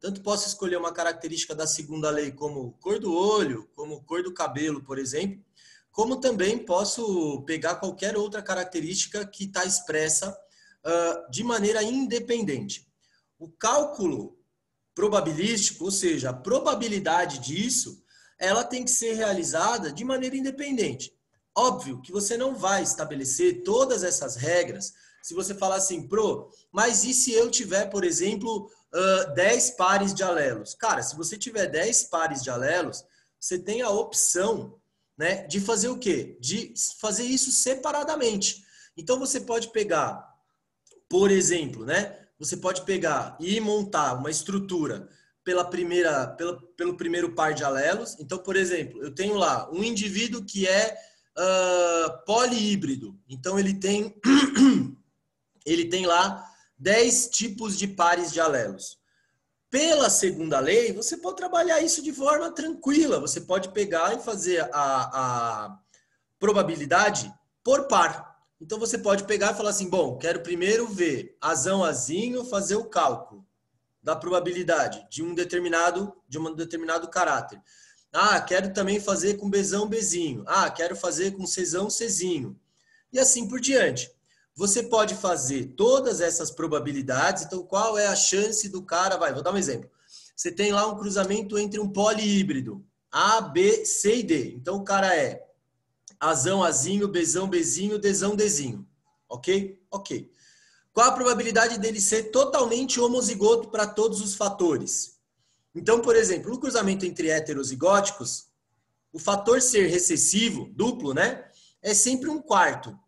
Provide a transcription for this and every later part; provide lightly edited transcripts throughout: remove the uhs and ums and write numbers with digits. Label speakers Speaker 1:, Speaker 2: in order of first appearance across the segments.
Speaker 1: Tanto posso escolher uma característica da segunda lei como cor do olho, como cor do cabelo, por exemplo, como também posso pegar qualquer outra característica que está expressa de maneira independente. O cálculo probabilístico, ou seja, a probabilidade disso, ela tem que ser realizada de maneira independente. Óbvio que você não vai estabelecer todas essas regras se você falar assim, mas e se eu tiver, por exemplo, 10 pares de alelos? Cara, se você tiver 10 pares de alelos, você tem a opção, né, de fazer o quê? De fazer isso separadamente. Então, você pode pegar, por exemplo, né, você pode pegar e montar uma estrutura pelo primeiro par de alelos. Então, por exemplo, eu tenho lá um indivíduo que é polihíbrido. Então, ele tem lá 10 tipos de pares de alelos. Pela segunda lei, você pode trabalhar isso de forma tranquila. Você pode pegar e fazer a probabilidade por par. Então, você pode pegar e falar assim, bom, quero primeiro ver azão, azinho, fazer o cálculo da probabilidade de um determinado caráter. Ah, quero também fazer com Bzão, Bzinho. Ah, quero fazer com Czão, Czinho. E assim por diante. Você pode fazer todas essas probabilidades. Então, qual é a chance do cara? Vou dar um exemplo. Você tem lá um cruzamento entre um polihíbrido, A, B, C e D. Então, o cara é Azão, Azinho, Bzão, Bzinho, Dzão, Dzinho. Ok? Ok. Qual a probabilidade dele ser totalmente homozigoto para todos os fatores? Então, por exemplo, no cruzamento entre heterozigóticos, o fator ser recessivo, duplo, né? É sempre 1/4.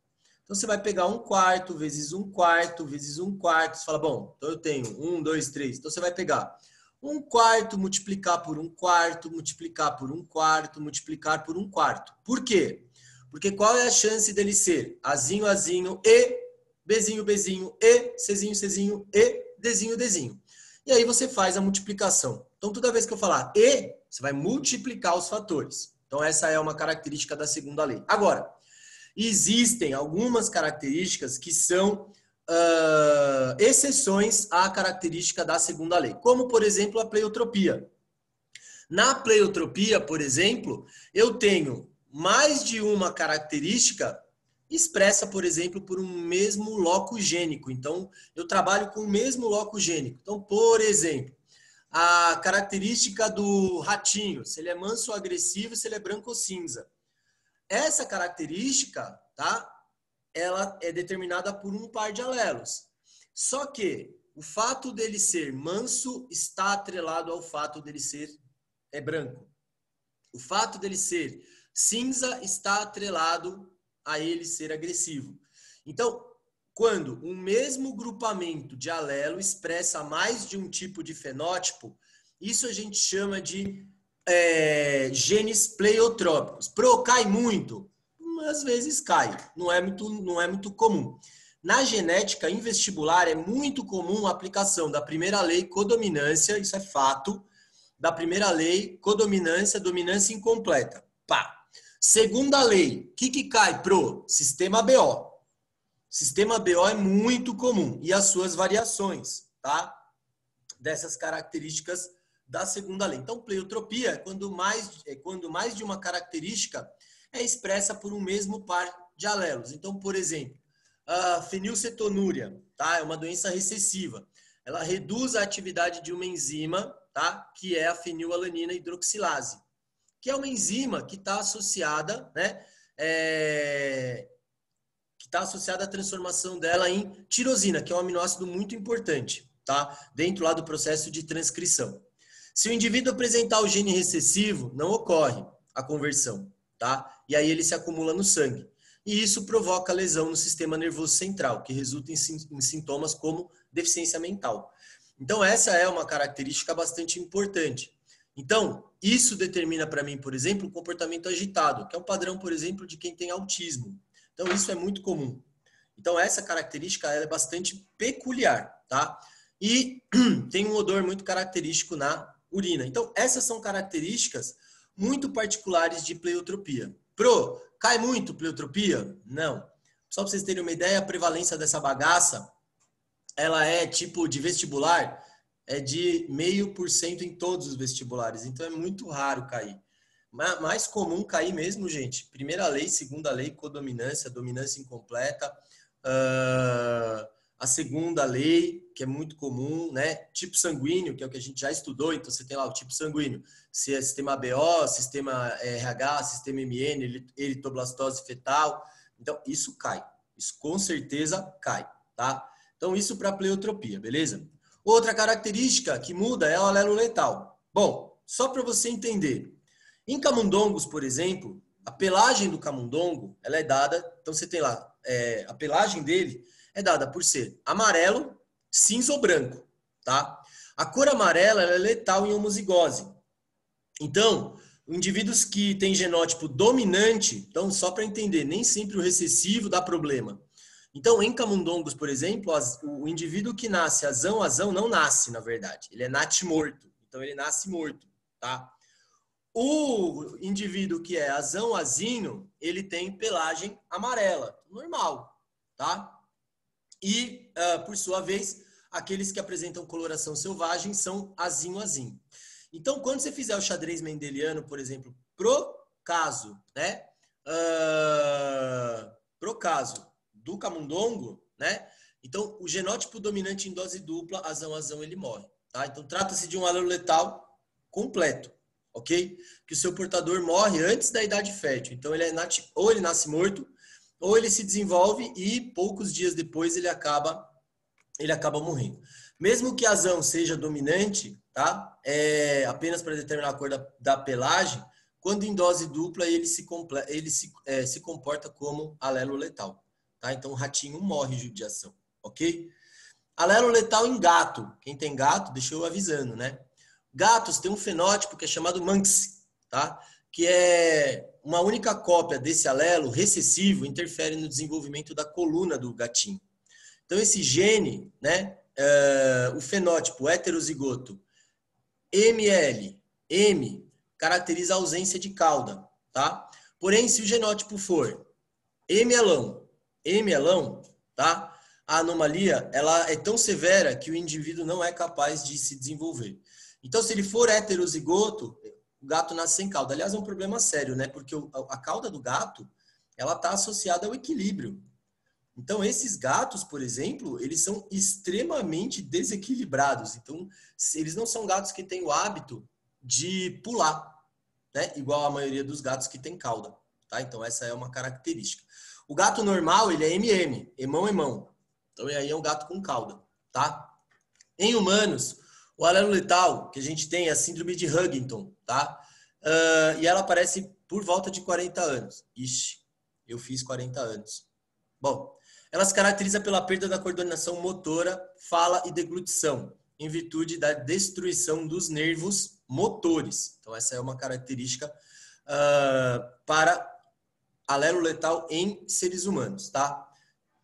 Speaker 1: Então, você vai pegar 1/4 vezes 1/4 vezes 1/4. Você fala, bom, então eu tenho 1, 2, 3. Então, você vai pegar 1/4 multiplicar por 1/4, multiplicar por 1/4, multiplicar por 1/4. Por quê? Porque qual é a chance dele ser Azinho, Azinho e Bzinho, Bzinho e Czinho, Czinho e Dzinho, Dzinho. E aí você faz a multiplicação. Então, toda vez que eu falar e, você vai multiplicar os fatores. Então, essa é uma característica da segunda lei. Agora, existem algumas características que são exceções à característica da segunda lei, como, por exemplo, a pleiotropia. Na pleiotropia, por exemplo, eu tenho mais de uma característica expressa, por exemplo, por um mesmo loco gênico. Então, eu trabalho com o mesmo loco gênico. Então, por exemplo, a característica do ratinho, se ele é manso ou agressivo, se ele é branco ou cinza. Essa característica, tá? Ela é determinada por um par de alelos. Só que o fato dele ser manso está atrelado ao fato dele ser branco. O fato dele ser cinza está atrelado a ele ser agressivo. Então, quando um mesmo grupamento de alelo expressa mais de um tipo de fenótipo, isso a gente chama de genes pleiotrópicos. Cai muito? Às vezes cai, não é muito comum. Na genética, em vestibular, é muito comum a aplicação da primeira lei codominância, isso é fato, da primeira lei codominância, dominância incompleta. Pá. Segunda lei, o que cai pro? Sistema BO. Sistema BO é muito comum e as suas variações, tá? Dessas características da segunda lei. Então, pleiotropia é quando mais de uma característica é expressa por um mesmo par de alelos. Então, por exemplo, a fenilcetonúria, tá? É uma doença recessiva. Ela reduz a atividade de uma enzima, tá? Que é a fenilalanina hidroxilase, que é uma enzima que está associada, né? Que está associada à transformação dela em tirosina, que é um aminoácido muito importante, tá? Dentro lá do processo de transcrição. Se o indivíduo apresentar o gene recessivo, não ocorre a conversão, tá? E aí ele se acumula no sangue. E isso provoca lesão no sistema nervoso central, que resulta em sintomas como deficiência mental. Então, essa é uma característica bastante importante. Então, isso determina para mim, por exemplo, o comportamento agitado, que é o padrão, por exemplo, de quem tem autismo. Então, isso é muito comum. Então, essa característica ela é bastante peculiar, tá? E tem um odor muito característico na urina. Então, essas são características muito particulares de pleiotropia. Cai muito pleiotropia? Não. Só para vocês terem uma ideia, a prevalência dessa bagaça, ela é tipo de vestibular, é de 0,5% em todos os vestibulares. Então é muito raro cair. Mais comum cair mesmo, gente. Primeira lei, segunda lei, codominância, dominância incompleta. A segunda lei, que é muito comum, né? Tipo sanguíneo, que é o que a gente já estudou. Então você tem lá o tipo sanguíneo. Se é sistema ABO, sistema RH, sistema MN, eritoblastose fetal. Então isso cai. Isso com certeza cai, tá? Então isso para pleiotropia, beleza? Outra característica que muda é o alelo letal. Bom, só para você entender. Em camundongos, por exemplo, a pelagem do camundongo, ela é dada, então você tem lá, a pelagem dele é dada por ser amarelo, cinza ou branco, tá? A cor amarela ela é letal em homozigose. Então, indivíduos que têm genótipo dominante, então só para entender, nem sempre o recessivo dá problema. Então, em camundongos, por exemplo, o indivíduo que nasce azão não nasce, na verdade. Ele é natimorto. Então, ele nasce morto, tá? O indivíduo que é azinho, ele tem pelagem amarela, normal, tá? E, por sua vez, aqueles que apresentam coloração selvagem são azinho. Então, quando você fizer o xadrez mendeliano, por exemplo, pro caso, né? Pro caso do camundongo, né? Então, o genótipo dominante em dose dupla, azão, ele morre, tá? Então, trata-se de um alelo letal completo. Ok? Que o seu portador morre antes da idade fértil. Então, ou ele nasce morto, ou ele se desenvolve e poucos dias depois ele acaba morrendo. Mesmo que a azão seja dominante, tá? Apenas para determinar a cor da pelagem, quando em dose dupla ele se comporta como alelo letal. Tá? Então, o ratinho morre de judiação. Ok? Alelo letal em gato. Quem tem gato, deixa eu avisando, né? Gatos têm um fenótipo que é chamado Manx, tá? Que é uma única cópia desse alelo recessivo, interfere no desenvolvimento da coluna do gatinho. Então, esse gene, né, o fenótipo heterozigoto M, caracteriza a ausência de cauda, tá? Porém, se o genótipo for M-elão, tá? A anomalia, ela é tão severa que o indivíduo não é capaz de se desenvolver. Então, se ele for heterozigoto, o gato nasce sem cauda. Aliás, é um problema sério, né? Porque a cauda do gato, ela está associada ao equilíbrio. Então, esses gatos, por exemplo, eles são extremamente desequilibrados. Então, eles não são gatos que têm o hábito de pular, né? Igual a maioria dos gatos que tem cauda, tá? Então, essa é uma característica. O gato normal, ele é MM, emão. Então, aí é um gato com cauda, tá? Em humanos, o alelo letal que a gente tem é a síndrome de Huntington, tá? E ela aparece por volta de 40 anos. Ixi, eu fiz 40 anos. Bom, ela se caracteriza pela perda da coordenação motora, fala e deglutição, em virtude da destruição dos nervos motores. Então, essa é uma característica para alelo letal em seres humanos, tá?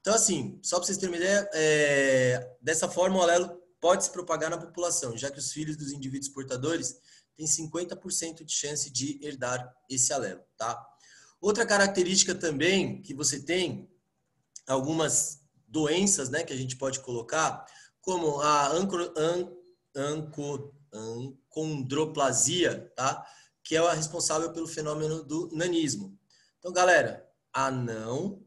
Speaker 1: Então, assim, só para vocês terem uma ideia, dessa forma o alelo pode se propagar na população, já que os filhos dos indivíduos portadores têm 50% de chance de herdar esse alelo, tá? Outra característica também que você tem, algumas doenças, né, que a gente pode colocar, como a achondroplasia, tá? Que é a responsável pelo fenômeno do nanismo. Então, galera, anão,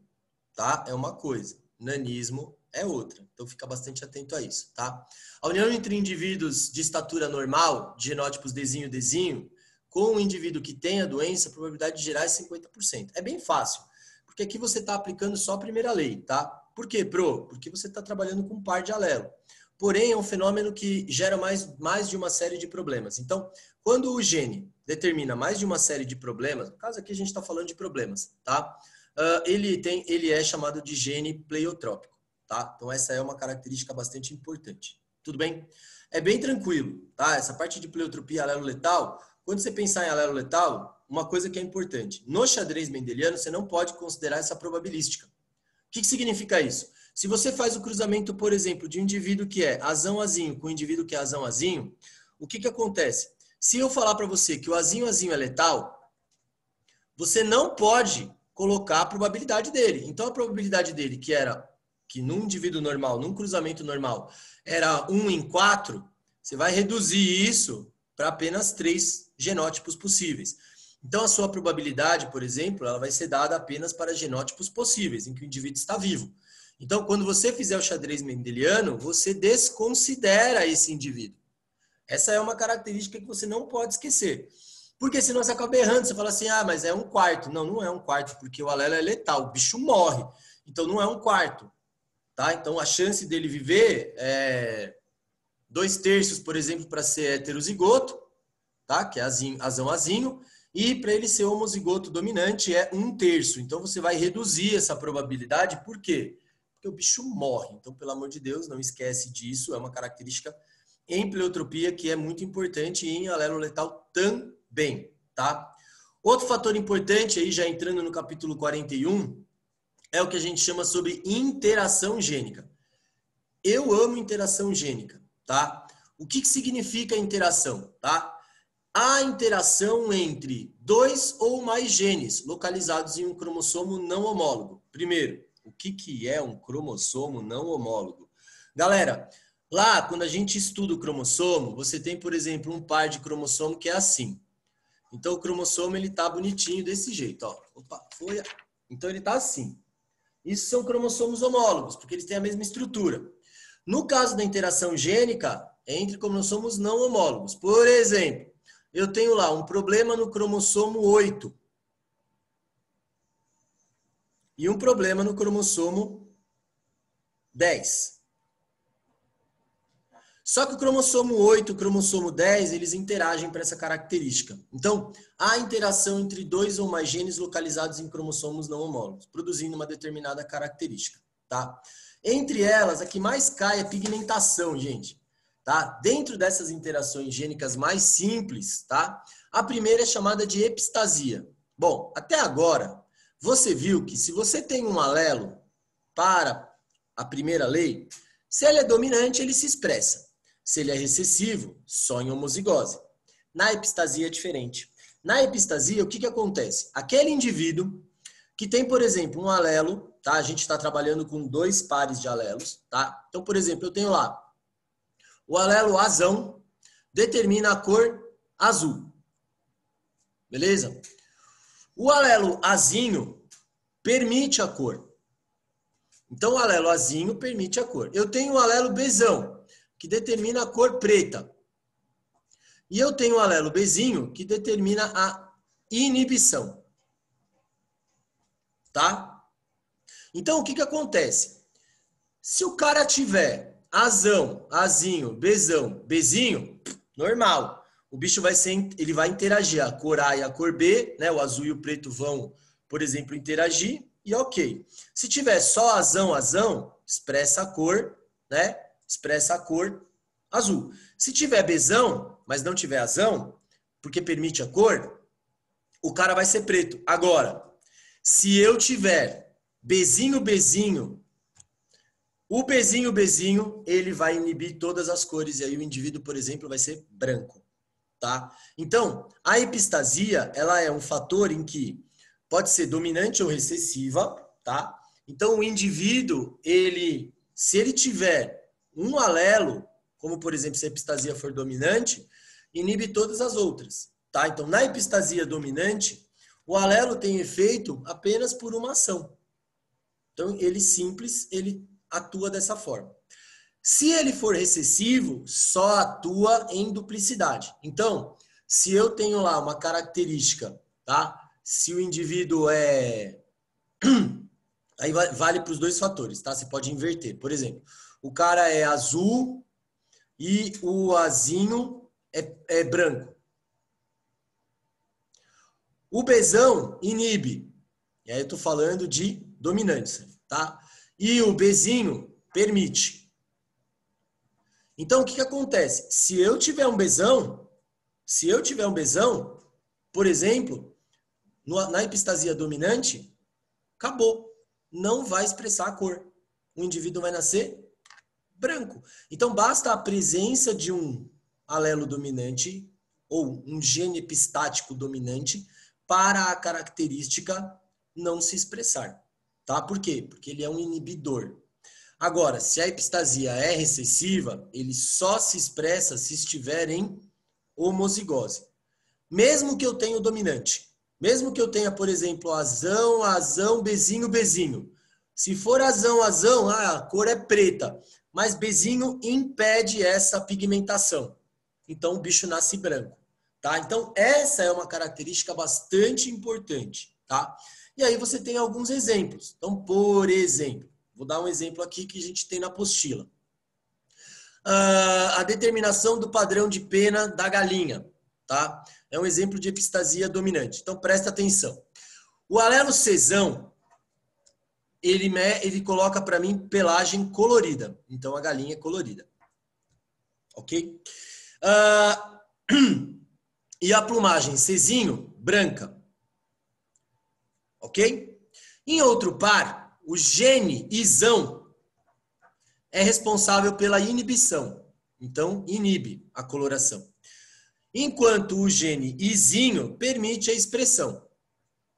Speaker 1: tá? É uma coisa, nanismo é outra. Então, fica bastante atento a isso, tá? A união entre indivíduos de estatura normal, de genótipos desinho, com um indivíduo que tem a doença, a probabilidade de gerar é 50%. É bem fácil, porque aqui você está aplicando só a primeira lei, tá? Por quê, Pro? Porque você está trabalhando com um par de alelo. Porém, é um fenômeno que gera mais de uma série de problemas. Então, quando o gene determina mais de uma série de problemas, no caso aqui a gente está falando de problemas, tá? Ele é chamado de gene pleiotrópico, tá? Então, essa é uma característica bastante importante. Tudo bem? É bem tranquilo, tá? Essa parte de pleiotropia alelo letal, quando você pensar em alelo letal, uma coisa que é importante. No xadrez mendeliano, você não pode considerar essa probabilística. O que significa isso? Se você faz o cruzamento, por exemplo, de um indivíduo que é azinho com um indivíduo que é azinho, o que acontece? Se eu falar para você que o azinho é letal, você não pode colocar a probabilidade dele. Então, a probabilidade dele, que num indivíduo normal, num cruzamento normal, era 1 em 4, você vai reduzir isso para apenas 3 genótipos possíveis. Então, a sua probabilidade, por exemplo, ela vai ser dada apenas para genótipos possíveis, em que o indivíduo está vivo. Então, quando você fizer o xadrez mendeliano, você desconsidera esse indivíduo. Essa é uma característica que você não pode esquecer. Porque senão você acaba errando. Você fala assim, ah, mas é 1/4. Não, não é 1/4, porque o alelo é letal. O bicho morre. Então, não é 1/4. Tá? Então, a chance dele viver é 2/3, por exemplo, para ser heterozigoto, tá? Que é azão-azinho. E para ele ser homozigoto dominante é 1/3. Então, você vai reduzir essa probabilidade. Por quê? Porque o bicho morre. Então, pelo amor de Deus, não esquece disso. É uma característica em pleiotropia que é muito importante e em alelo letal também, tá? Outro fator importante, aí já entrando no capítulo 41, é o que a gente chama sobre interação gênica. Eu amo interação gênica, tá? O que significa interação, tá? A interação entre 2 ou mais genes localizados em um cromossomo não homólogo. Primeiro, o que é um cromossomo não homólogo? Galera, lá, quando a gente estuda o cromossomo, você tem, por exemplo, um par de cromossomo que é assim. Então, o cromossomo, ele tá bonitinho desse jeito, ó. Opa, foi. Então, ele tá assim. Isso são cromossomos homólogos, porque eles têm a mesma estrutura. No caso da interação gênica, é entre cromossomos não homólogos. Por exemplo, eu tenho lá um problema no cromossomo 8 e um problema no cromossomo 10. Só que o cromossomo 8 e o cromossomo 10, eles interagem para essa característica. Então, há interação entre 2 ou mais genes localizados em cromossomos não homólogos, produzindo uma determinada característica, tá? Entre elas, a que mais cai é pigmentação, gente, tá? Dentro dessas interações gênicas mais simples, tá? A primeira é chamada de epistasia. Bom, até agora, você viu que se você tem um alelo para a primeira lei, se ele é dominante, ele se expressa. Se ele é recessivo, só em homozigose. Na epistasia é diferente. Na epistasia, o que acontece? Aquele indivíduo que tem, por exemplo, um alelo, tá? A gente está trabalhando com 2 pares de alelos, tá? Então, por exemplo, eu tenho lá o alelo azão determina a cor azul. Beleza? O alelo azinho permite a cor. Então, o alelo azinho permite a cor. Eu tenho o alelo bezão, que determina a cor preta. E eu tenho o alelo bezinho, que determina a inibição. Tá? Então, o que acontece? Se o cara tiver azão, azinho, bezão, bezinho, normal. O bicho ele vai interagir. A cor A e a cor B, né? O azul e o preto vão, por exemplo, interagir. E ok. Se tiver só azão, azão, expressa a cor, né? Expressa a cor azul. Se tiver bezão, mas não tiver azão, porque permite a cor, o cara vai ser preto. Agora, se eu tiver bezinho, bezinho, o bezinho, bezinho, ele vai inibir todas as cores. E aí o indivíduo, por exemplo, vai ser branco. Tá? Então, a epistasia, ela é um fator em que pode ser dominante ou recessiva, tá? Então, o indivíduo, se ele tiver um alelo, como por exemplo, se a epistasia for dominante, inibe todas as outras, tá? Então, na epistasia dominante, o alelo tem efeito apenas por uma ação. Então, ele atua dessa forma. Se ele for recessivo, só atua em duplicidade. Então, se eu tenho lá uma característica, tá? Se o indivíduo é... Aí vale para os 2 fatores, tá? Você pode inverter. Por exemplo, o cara é azul e o azinho é branco. O bezão inibe. E aí eu tô falando de dominância, tá? E o bezinho permite. Então, o que acontece? Se eu tiver um bezão, por exemplo, na epistasia dominante, acabou. Não vai expressar a cor. O indivíduo vai nascer branco. Então, basta a presença de um alelo dominante ou um gene epistático dominante para a característica não se expressar. Tá? Por quê? Porque ele é um inibidor. Agora, se a epistasia é recessiva, ele só se expressa se estiver em homozigose. Mesmo que eu tenha o dominante. Mesmo que eu tenha, por exemplo, azão, azão, bezinho, bezinho. Se for azão, azão, a cor é preta. Mas bezinho impede essa pigmentação. Então, o bicho nasce branco. Tá? Então, essa é uma característica bastante importante. Tá? E aí você tem alguns exemplos. Então, por exemplo, vou dar um exemplo aqui que a gente tem na apostila. A determinação do padrão de pena da galinha. Tá? É um exemplo de epistasia dominante. Então, presta atenção. O alelo cesão, ele coloca para mim pelagem colorida. Então, a galinha é colorida. Ok? E a plumagem cesinho, branca. Ok? Em outro par, o gene isão é responsável pela inibição. Então, inibe a coloração. Enquanto o gene izinho permite a expressão.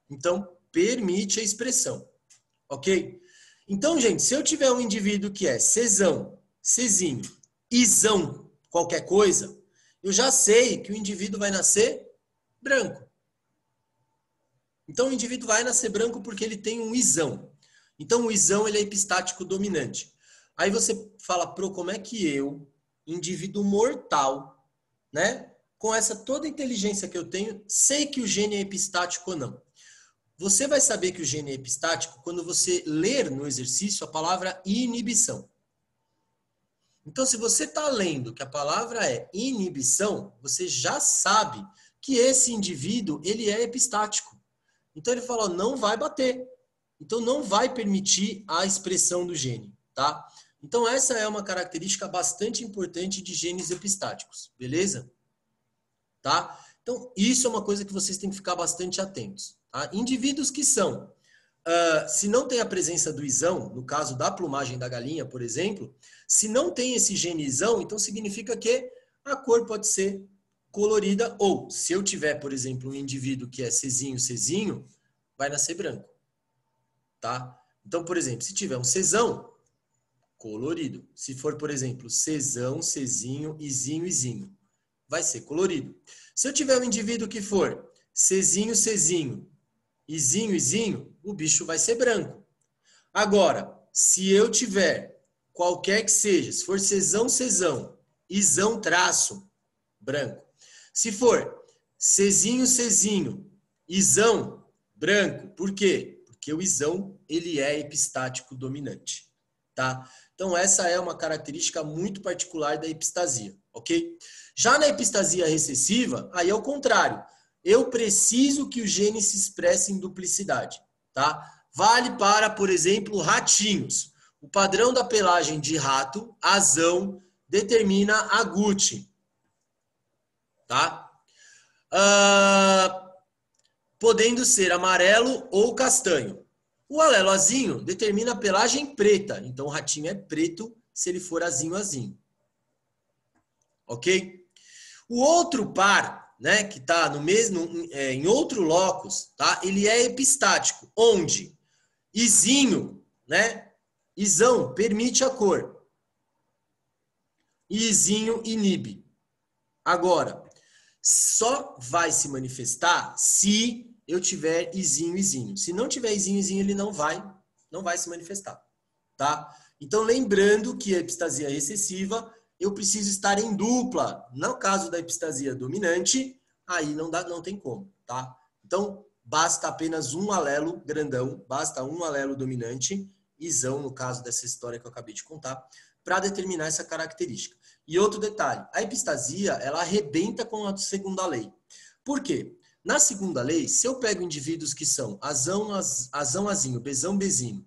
Speaker 1: Então, permite a expressão. Ok? Então, gente, se eu tiver um indivíduo que é cesão, cesinho, isão, qualquer coisa, eu já sei que o indivíduo vai nascer branco. Então, o indivíduo vai nascer branco porque ele tem um isão. Então, o isão ele é epistático dominante. Aí você fala, pro, como é que eu, indivíduo mortal, né, com essa toda a inteligência que eu tenho, sei que o gene é epistático ou não? Você vai saber que o gene é epistático quando você ler no exercício a palavra inibição. Então, se você está lendo que a palavra é inibição, você já sabe que esse indivíduo ele é epistático. Então, ele fala, não vai bater. Então, não vai permitir a expressão do gene, tá? Então, essa é uma característica bastante importante de genes epistáticos, beleza? Tá? Então, isso é uma coisa que vocês têm que ficar bastante atentos. Tá? Indivíduos que são, se não tem a presença do isão, no caso da plumagem da galinha, por exemplo, se não tem esse gene isão, então significa que a cor pode ser colorida, ou se eu tiver, por exemplo, um indivíduo que é cesinho, cesinho, vai nascer branco. Tá? Então, por exemplo, se tiver um cesão, colorido. Se for, por exemplo, cesão, cesinho, izinho, izinho, vai ser colorido. Se eu tiver um indivíduo que for cesinho, cesinho, izinho, izinho, o bicho vai ser branco. Agora, se eu tiver qualquer que seja, se for cesão, cesão, isão, traço, branco. Se for cesinho, cesinho, isão, branco. Por quê? Porque o isão, ele é epistático dominante. Tá? Então, essa é uma característica muito particular da epistasia, ok? Já na epistasia recessiva, aí é o contrário. Eu preciso que o gene se expresse em duplicidade, tá? Vale para, por exemplo, ratinhos. O padrão da pelagem de rato, azão, determina a Gucci, tá? Podendo ser amarelo ou castanho. O alelo azinho determina a pelagem preta. Então, o ratinho é preto se ele for azinho, azinho. Ok? O outro par, né, que está no mesmo, em outro locus, tá? Ele é epistático, onde izinho, né, isão permite a cor. E izinho inibe. Agora, só vai se manifestar se eu tiver izinho, izinho. Se não tiver izinho, izinho, ele não vai se manifestar, tá? Então, lembrando que a epistasia recessiva, eu preciso estar em dupla. No caso da epistasia dominante, aí não tem como, tá? Então, basta apenas um alelo grandão, basta um alelo dominante, isão, no caso dessa história que eu acabei de contar, para determinar essa característica. E outro detalhe, a epistasia, ela arrebenta com a segunda lei. Por quê? Na segunda lei, se eu pego indivíduos que são azão, azinho, bezão, bezinho,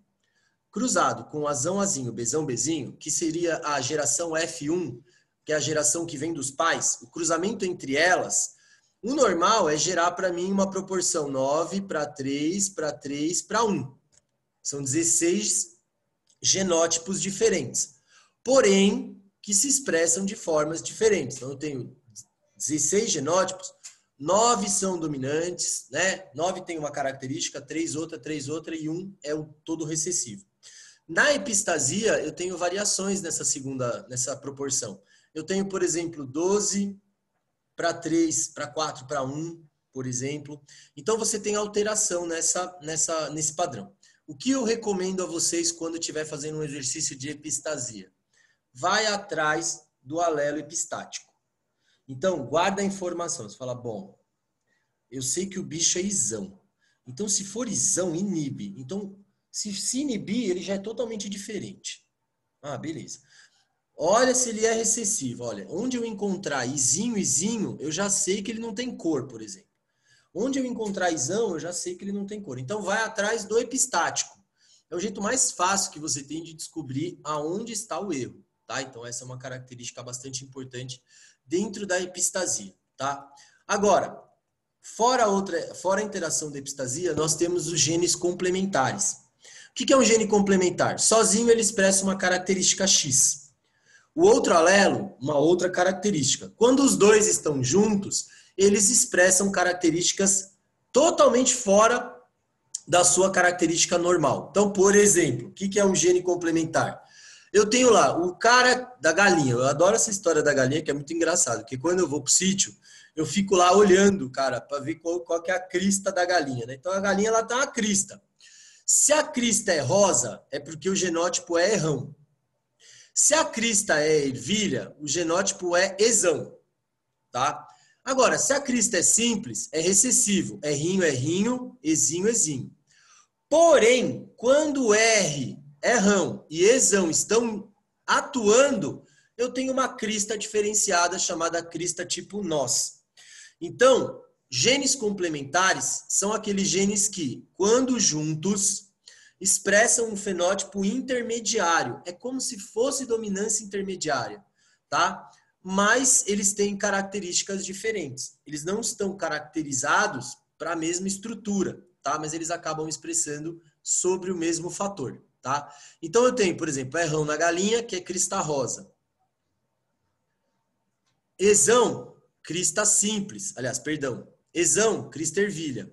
Speaker 1: cruzado com azão, azinho, bezão, bezinho, que seria a geração F1, que é a geração que vem dos pais, o cruzamento entre elas, o normal é gerar para mim uma proporção 9 para 3, para 3, para 1. São 16 genótipos diferentes. Porém, que se expressam de formas diferentes. Então, eu tenho 16 genótipos, 9 são dominantes, né? 9 tem uma característica, 3 outra, e 1 é o todo recessivo. Na epistasia, eu tenho variações nessa proporção. Eu tenho, por exemplo, 12 para 3, para 4, para 1, por exemplo. Então, você tem alteração nesse padrão. O que eu recomendo a vocês quando estiver fazendo um exercício de epistasia? Vai atrás do alelo epistático. Então, guarda a informação. Você fala, bom, eu sei que o bicho é isão. Então, se for isão, inibe. Então, se inibir, ele já é totalmente diferente. Ah, beleza. Olha se ele é recessivo. Olha, onde eu encontrar isinho, eu já sei que ele não tem cor, por exemplo. Onde eu encontrar isão, eu já sei que ele não tem cor. Então, vai atrás do epistático. É o jeito mais fácil que você tem de descobrir aonde está o erro, tá? Então, essa é uma característica bastante importante dentro da epistasia, tá? Agora, fora a interação da epistasia, nós temos os genes complementares. O que é um gene complementar? Sozinho ele expressa uma característica X. O outro alelo, uma outra característica. Quando os dois estão juntos, eles expressam características totalmente fora da sua característica normal. Então, por exemplo, o que é um gene complementar? Eu tenho lá o cara da galinha. Eu adoro essa história da galinha, que é muito engraçado, porque quando eu vou pro sítio, eu fico lá olhando, cara, para ver qual que é a crista da galinha, né? Então, a galinha, ela tá uma crista. Se a crista é rosa, é porque o genótipo é errão. Se a crista é ervilha, o genótipo é esão, tá? Agora, se a crista é simples, é recessivo. Errinho, esinho. Porém, quando R, errão e esão estão atuando, eu tenho uma crista diferenciada chamada crista tipo nós. Então, genes complementares são aqueles genes que, quando juntos, expressam um fenótipo intermediário. É como se fosse dominância intermediária, tá? Mas eles têm características diferentes. Eles não estão caracterizados para a mesma estrutura, tá? Mas eles acabam expressando sobre o mesmo fator, tá? Então eu tenho, por exemplo, errão na galinha, que é crista rosa. Esão, crista simples. Aliás, perdão. Esão, crista ervilha.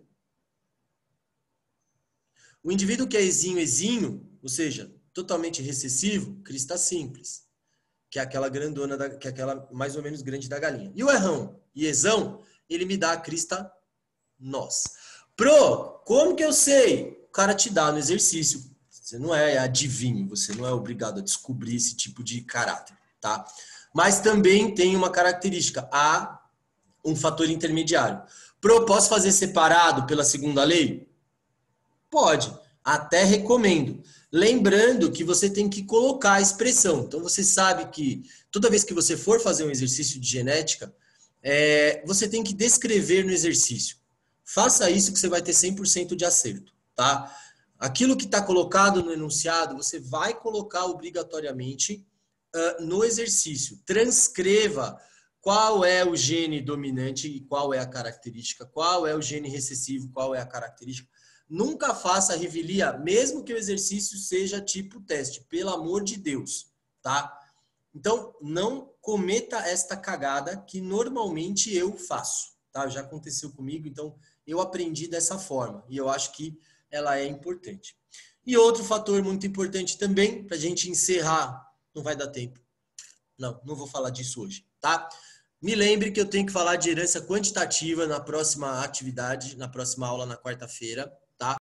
Speaker 1: O indivíduo que é esinho, ou seja, totalmente recessivo, crista simples, que é aquela grandona, que é aquela mais ou menos grande da galinha. E o errão e esão, ele me dá a crista nós. Pro, como que eu sei? O cara te dá no exercício. Você não é adivinho, você não é obrigado a descobrir esse tipo de caráter, tá? Mas também tem uma característica, há um fator intermediário. Pro, posso fazer separado pela segunda lei? Pode, até recomendo. Lembrando que você tem que colocar a expressão. Então, você sabe que toda vez que você for fazer um exercício de genética, você tem que descrever no exercício. Faça isso que você vai ter 100% de acerto, tá? Aquilo que está colocado no enunciado, você vai colocar obrigatoriamente no exercício. Transcreva qual é o gene dominante e qual é a característica, qual é o gene recessivo, qual é a característica. Nunca faça revelia, mesmo que o exercício seja tipo teste, pelo amor de Deus, tá? Então, não cometa esta cagada que normalmente eu faço, tá? Já aconteceu comigo, então eu aprendi dessa forma e eu acho que ela é importante. E outro fator muito importante também, para a gente encerrar, não vai dar tempo. Não vou falar disso hoje, tá? Me lembre que eu tenho que falar de herança quantitativa na próxima atividade, na próxima aula, na quarta-feira.